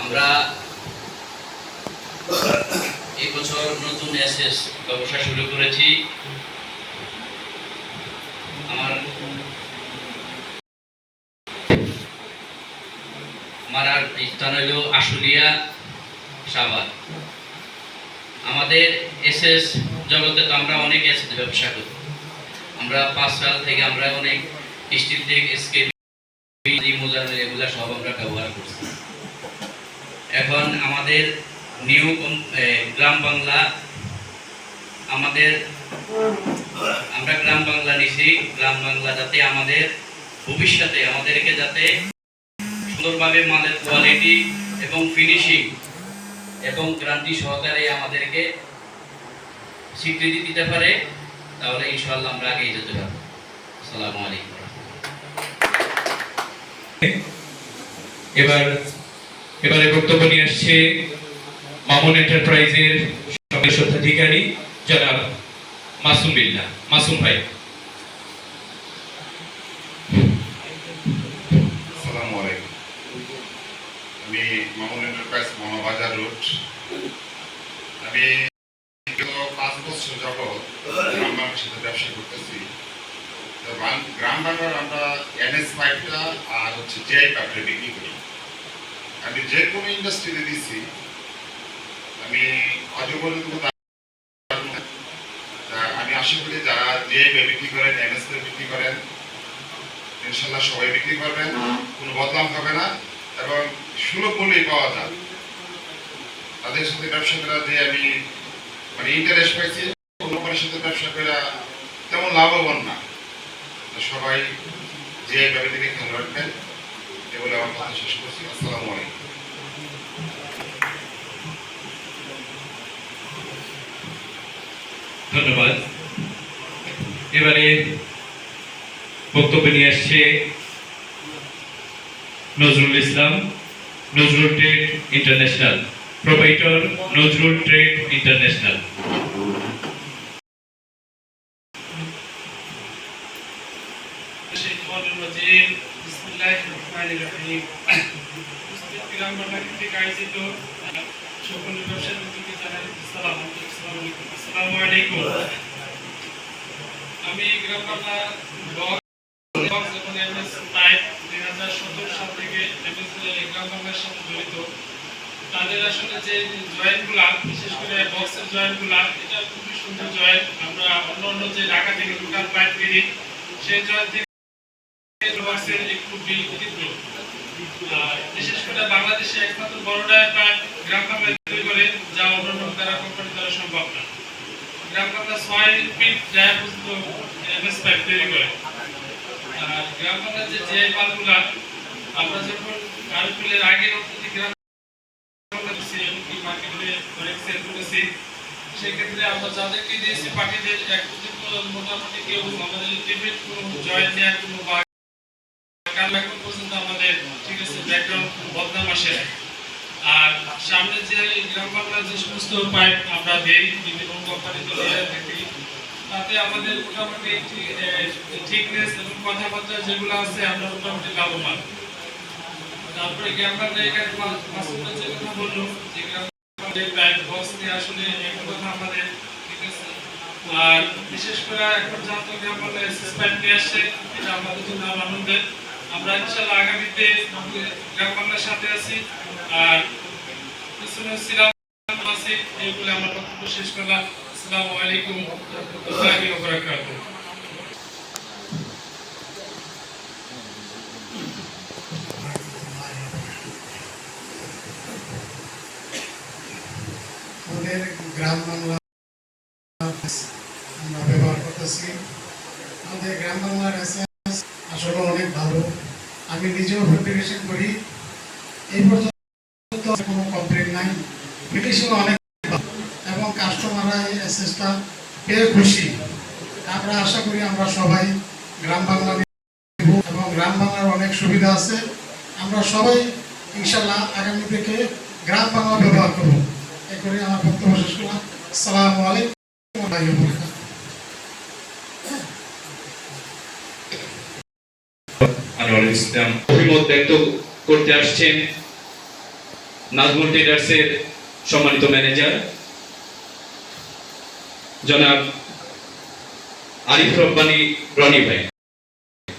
আমরা এই বছর নতুন এসএস ব্যবসা শুরু করেছি। আমার স্থান হইল আশুলিয়া সাভার। আমাদের এসএস জগতে তো আমরা অনেক এসএস ব্যবসা করি। আমরা 5 সাল থেকে আমরা অনেক স্টিল টেক স্কেল এগুলা সব আমরা ব্যবহার করছি। এখন আমাদের নিউ গ্রাম বাংলা আমরা গ্রাম বাংলা নিছি। গ্রাম বাংলা যাতে আমাদের ভবিষ্যতে আমাদেরকে যাতে সুন্দরভাবে মালের কোয়ালিটি এবং ফিনিশিং এবং গ্যারান্টি সহকারে আমাদেরকে স্বীকৃতি দিতে পারে, তাহলে ইনশাআল্লাহ আমরা এগিয়ে যেতে পারবো। আসসালামু আলাইকুম। এবারে বক্তব্য নিয়ে আসছে মামুন এন্টারপ্রাইজের স্বত্বাধিকারী জনাব মাসুম বিল্লাহ। মাসুম ভাই। আসসালামু আলাইকুম। আমি মামুন এন্টারপ্রাইজ মনোবাজার রোড। আমি 5 বছর যাবৎ গ্রাম বাংলার সাথে ব্যবসা করতেছি। গ্রাম বাংলার আমরা NS পাইপটা আর GI পাইপটা বিক্রি করি। আমি যে কোনো ইন্ডাস্ট্রিতে দিচ্ছি। আমি আজ পর্যন্ত আমি আশা করি যারা GI পাইপ বিক্রি করেন, NS পাইপ বিক্রি করেন, ইনশাল্লাহ সবাই বিক্রি করবেন, কোনো বদনাম হবে না এবং সুলভ মূল্যেই পাওয়া যায়। তাদের সাথে ব্যবসা করা যে আমি ইন্টারেস্ট পাইছি, অন্য কোম্পানির সাথে ব্যবসা করা তেমন লাভবান না। সবাই যে ব্যাপার থেকে খেয়াল রাখবেন, এগুলো আমার কথা শেষ করছি। আসসালামু আলাইকুম। ধন্যবাদ। এবারে বক্তব্য নিয়ে আসছে Nazrul Islam, Nazrul trade international, proprietor Nazrul trade international. আমি গ্রাম বাংলা বক্স এবং MS পাইপ 2017 সাল থেকে গ্রাম বাংলার সাথে জড়িত। তাদের আসলে যে জয়েন্টগুলা, বিশেষ করে বক্সের জয়েন্টগুলা, এটা খুবই সুন্দর জয়েন্ট। আমরা অন্য যে ঢাকা থেকে লোকাল পাইপ কিনি, সেই জয়েন্ট থেকে বক্সের একটু ব্যতিক্রম। বিশেষ করে বাংলাদেশে একমাত্র বড় ডায়ার পাইপ গ্রাম বাংলা তৈরি করে, যা অন্যান্য তারা কোম্পানি দ্বারা সম্ভব না। গ্রাম বাংলা 6 ফিট ডায়ার পর্যন্ত MS পাইপ তৈরি করে। আর গ্রাম বাংলার যে মালগুলা আমরা যখন কারুকুলের আগে অন্তত গ্রাম বাংলা দিচ্ছি এবং কি মার্কেটে অনেক সেল করেছি, সেক্ষেত্রে আমরা যাদেরকে দিয়েছি পার্টিদের এক পর্যন্ত মোটামুটি কেউ আমাদের টিমের কোনো জয়েন্ট নেওয়ার কোনো বা এখন পর্যন্ত আমাদের ঠিক আছে ব্যাকগ্রাউন্ড বদনাম আসে। আর সামনে যে গ্রাম বাংলার যে সমস্ত পাইপ আমরা দেই বিভিন্ন কোম্পানিতে থাকি, তাতে আমাদের মোটামুটি ঠিকনেস এবং কথাবার্তা যেগুলো আছে আমরা মোটামুটি লাভবান। তারপরে গ্রাম বাংলা এখানে মাসুদা যে কথা বললো, যে গ্রাম বাংলার পাইপ বক্স নিয়ে আসলে এক কথা আমাদের ঠিক আছে। আর বিশেষ করে এখন যত গ্রাম বাংলা SS পাইপ নিয়ে আসছে, এটা আমাদের জন্য আনন্দের। আমরা ইনশাআল্লাহ আগামীতে গ্রাম বাংলার সাথে আছি। আর পিছনে ছিলাম আছি। এই বলে আমার বক্তব্য শেষ করলাম। আসসালামু আলাইকুম ওয়া রাহমাতুল্লাহি ওয়া বারাকাতুহু। আমাদের গ্রাম বাংলা আমরা ব্যবহার করতেছি। আমাদের গ্রাম বাংলার এসএস আসলে অনেক ভালো। আমি নিজেও ফেব্রিকেশন করি। এই পর্যন্ত কোনো কমপ্লেন নাই, ফিনিশিং অনেক ভালো এবং কাস্টমাররা এই এসএসটা পেয়ে খুশি। আমরা আশা করি আমরা সবাই গ্রাম বাংলা নিব এবং গ্রাম বাংলার অনেক সুবিধা আছে। আমরা সবাই ইনশাল্লাহ আগামী থেকে গ্রাম বাংলা ব্যবহার করব। এই করে আমার বক্তব্য শেষ করলাম। আসসালামু আলাইকুম ওয়া রাহমাতুল্লাহি ওয়া বারাকাতুহু। আনোয়ারুল ইসলাম অভিমত ব্যক্ত করতে আসছেন নাজমুল ট্রেডার্সের সম্মানিত ম্যানেজার জনাব আরিফ রব্বানী রনি ভাই।